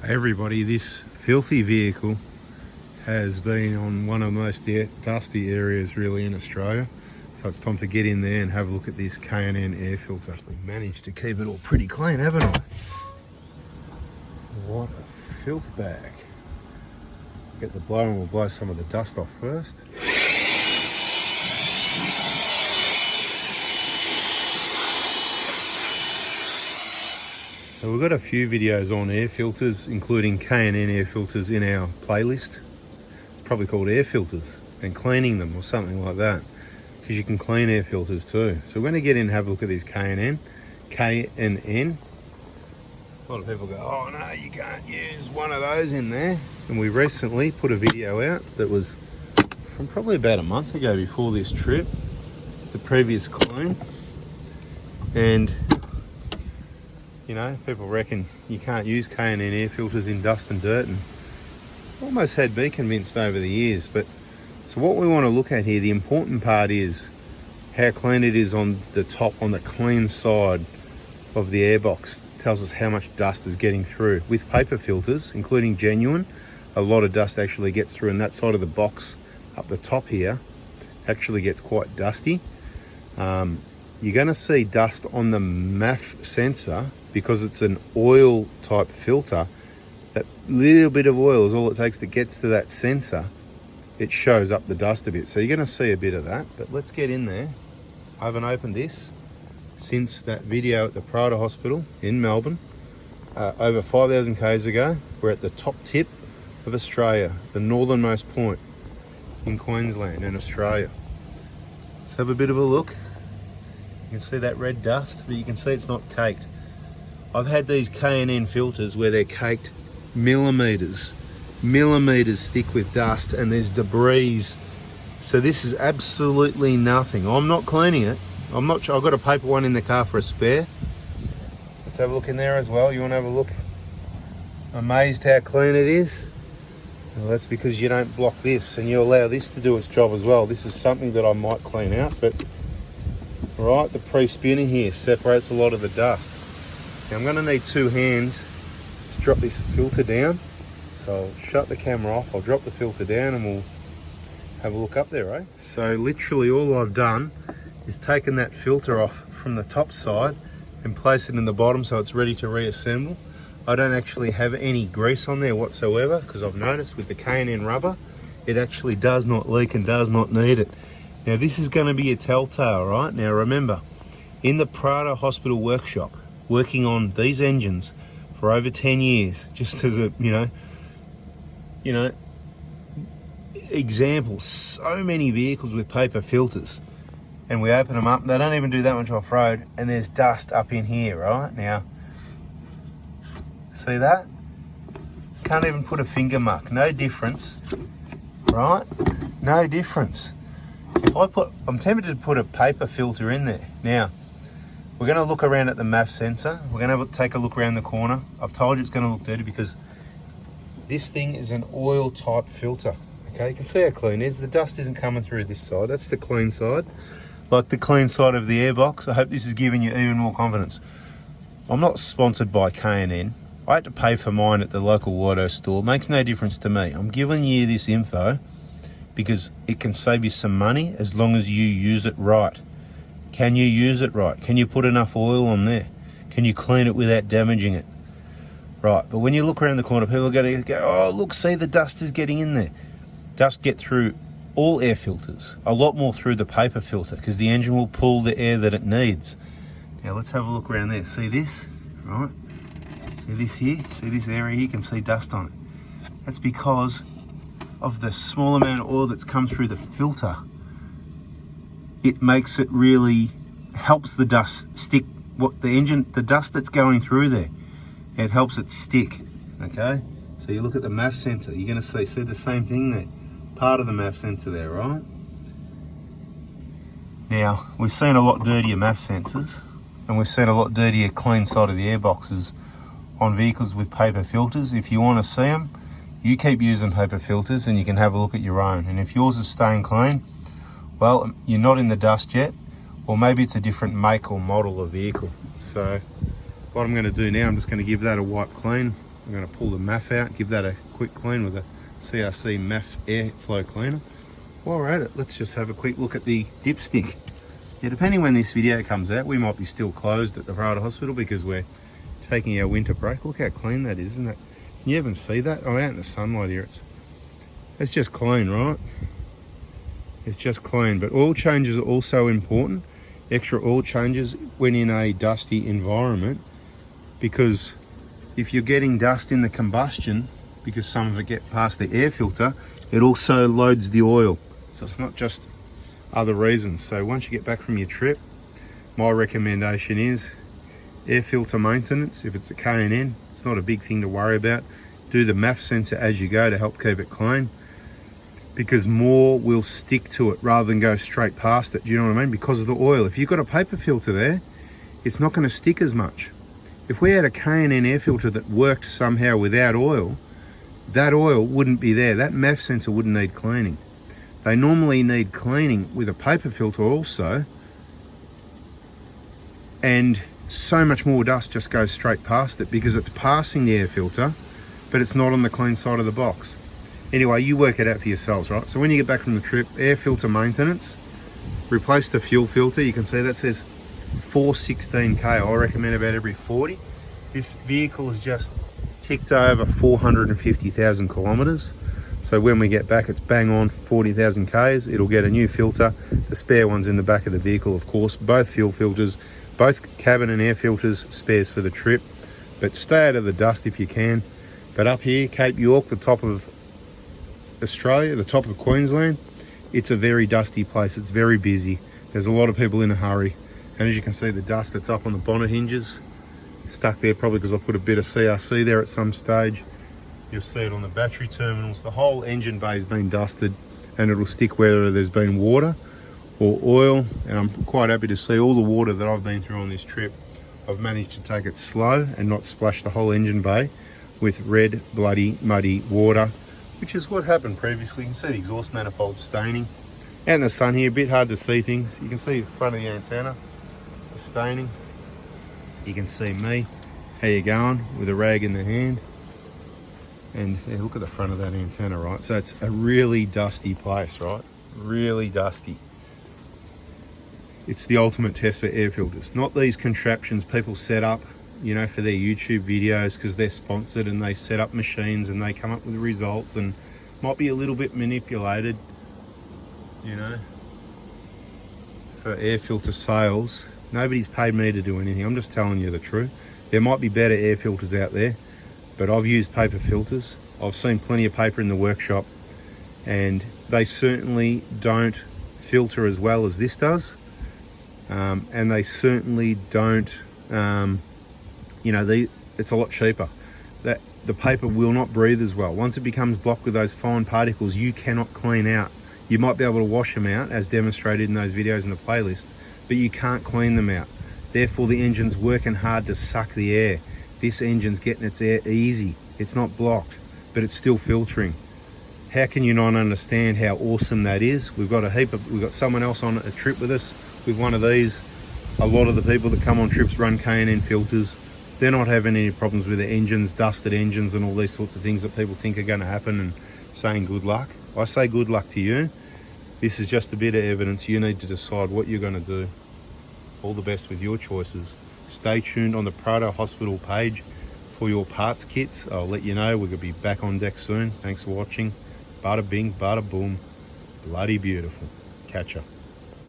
Everybody, this filthy vehicle has been on one of the most dusty areas really in Australia. So it's time to get in there and have a look at this K&n air filter. We've managed to keep it all pretty clean, haven't I? What a filth bag. Get the blower and we'll blow some of the dust off first. So we've got a few videos on air filters, including K&n air filters in our playlist. It's probably called air filters and cleaning them or something like that, because you can clean air filters too. So we're going to get in and have a look at these K&n. A lot of people go, oh no, you can't use one of those in there. And we recently put a video out that was from probably about a month ago before this trip, the previous clean. And you know, people reckon you can't use K&n air filters in dust and dirt, and almost had me convinced over the years. But so what we want to look at here, the important part is how clean it is on the top, on the clean side of the airbox. It tells us how much dust is getting through. With paper filters, including genuine, a lot of dust actually gets through, and that side of the box up the top here actually gets quite dusty. You're going to see dust on the MAF sensor because it's an oil type filter. That little bit of oil is all it takes to get to that sensor. It shows up the dust a bit. So you're going to see a bit of that, but let's get in there. I haven't opened this since that video at the Prada Hospital in Melbourne, over 5,000 k's ago. We're at the top tip of Australia, the northernmost point in Queensland and Australia. Let's have a bit of a look. You can see that red dust, but you can see it's not caked. I've had these K&n filters where they're caked millimeters thick with dust, and there's debris. So this is absolutely nothing. I'm not cleaning it. I'm not sure. I've got a paper one in the car for a spare. Let's have a look in there as well. You want to have a look? Amazed how clean it is? Well, that's because you don't block this and you allow this to do its job as well. This is something that I might clean out, but right, the pre-spinner here separates a lot of the dust. Now I'm going to need two hands to drop this filter down. So I'll shut the camera off, I'll drop the filter down and we'll have a look up there, eh? So literally all I've done is taken that filter off from the top side and place it in the bottom so it's ready to reassemble. I don't actually have any grease on there whatsoever, because I've noticed with the K&n rubber, it actually does not leak and does not need it. Now this is going to be a telltale, right? Now remember, in the Prada Hospital workshop, working on these engines for over 10 years, just as a, you know, example, so many vehicles with paper filters, and we open them up, they don't even do that much off-road, and there's dust up in here, right? Now, see that? Can't even put a finger mark, no difference, right? No difference. If I'm tempted to put a paper filter in there. Now, we're going to look around at the MAF sensor. We're going to take a look around the corner. I've told you it's going to look dirty because this thing is an oil type filter. Okay, you can see how clean it is. The dust isn't coming through this side. That's the clean side. Like the clean side of the airbox. I hope this is giving you even more confidence. I'm not sponsored by K&n. I had to pay for mine at the local auto store. Makes no difference to me. I'm giving you this info because it can save you some money as long as you use it right. Can you use it right? Can you put enough oil on there? Can you clean it without damaging it? Right, but when you look around the corner, people are going to go, oh, look, see, the dust is getting in there. Dust get through all air filters, a lot more through the paper filter, because the engine will pull the air that it needs. Now let's have a look around there. See this, right? See this here? See this area here? You can see dust on it. That's because of the small amount of oil that's come through the filter. It makes it really, helps the dust stick, the dust that's going through there, it helps it stick, okay? So you look at the MAF sensor, you're gonna see the same thing there, part of the MAF sensor there, right? Now, we've seen a lot dirtier MAF sensors, and we've seen a lot dirtier clean side of the airboxes on vehicles with paper filters. If you wanna see them, you keep using paper filters and you can have a look at your own. And if yours is staying clean, well, you're not in the dust yet, or maybe it's a different make or model of vehicle. So what I'm going to do now, I'm just going to give that a wipe clean I'm going to pull the MAF out, give that a quick clean with a CRC MAF airflow cleaner. While we're at it, let's just have a quick look at the dipstick. Yeah, depending when this video comes out, we might be still closed at the private hospital because we're taking our winter break. Look how clean that is, isn't it? Can you even see that? Oh, out in the sunlight here, it's just clean, right? It's just clean. But oil changes are also important. Extra oil changes when in a dusty environment, because if you're getting dust in the combustion, because some of it get past the air filter, it also loads the oil. So it's not just other reasons. So once you get back from your trip, my recommendation is air filter maintenance. If it's a K&n, it's not a big thing to worry about. Do the MAF sensor as you go to help keep it clean, because more will stick to it rather than go straight past it. Do you know what I mean? Because of the oil. If you've got a paper filter there, it's not going to stick as much. If we had a K&n air filter that worked somehow without oil, that oil wouldn't be there. That MAF sensor wouldn't need cleaning. They normally need cleaning with a paper filter also, and so much more dust just goes straight past it because it's passing the air filter, but it's not on the clean side of the box. Anyway, you work it out for yourselves, right? So when you get back from the trip, air filter maintenance, replace the fuel filter. You can see that says 416K. I recommend about every 40. This vehicle has just ticked over 450,000 kilometers. So when we get back, it's bang on 40,000 Ks. It'll get a new filter. The spare one's in the back of the vehicle, of course. Both fuel filters, both cabin and air filters, spares for the trip. But stay out of the dust if you can. But up here, Cape York, the top of Australia, the top of Queensland, it's a very dusty place. It's very busy. There's a lot of people in a hurry. And as you can see, the dust that's up on the bonnet hinges, stuck there probably because I put a bit of CRC there at some stage. You'll see it on the battery terminals. The whole engine bay has been dusted, and it'll stick whether there's been water or oil. And I'm quite happy to see all the water that I've been through on this trip, I've managed to take it slow and not splash the whole engine bay with red, bloody, muddy water, which is what happened previously. You can see the exhaust manifold staining. Out in the sun here, a bit hard to see things. You can see the front of the antenna, the staining. You can see me, how you going, with a rag in the hand. And yeah, look at the front of that antenna, right? So it's a really dusty place, right? Really dusty. It's the ultimate test for air filters. Not these contraptions people set up, you know, for their YouTube videos because they're sponsored and they set up machines and they come up with results and might be a little bit manipulated, you know, for air filter sales. Nobody's paid me to do anything. I'm just telling you the truth. There might be better air filters out there, but I've used paper filters. I've seen plenty of paper in the workshop, and they certainly don't filter as well as this does. And they certainly don't, you know, it's a lot cheaper. That the paper will not breathe as well. Once it becomes blocked with those fine particles, you cannot clean out. You might be able to wash them out as demonstrated in those videos in the playlist, but you can't clean them out. Therefore, the engine's working hard to suck the air. This engine's getting its air easy. It's not blocked, but it's still filtering. How can you not understand how awesome that is? We've got we've got someone else on a trip with us with one of these. A lot of the people that come on trips run K&n filters. They're not having any problems with their engines, dusted engines and all these sorts of things that people think are going to happen and saying good luck. I say good luck to you. This is just a bit of evidence. You need to decide what you're going to do. All the best with your choices. Stay tuned on the Prado Hospital page for your parts kits. I'll let you know. We're going to be back on deck soon. Thanks for watching. Bada bing, bada boom. Bloody beautiful. Catch ya.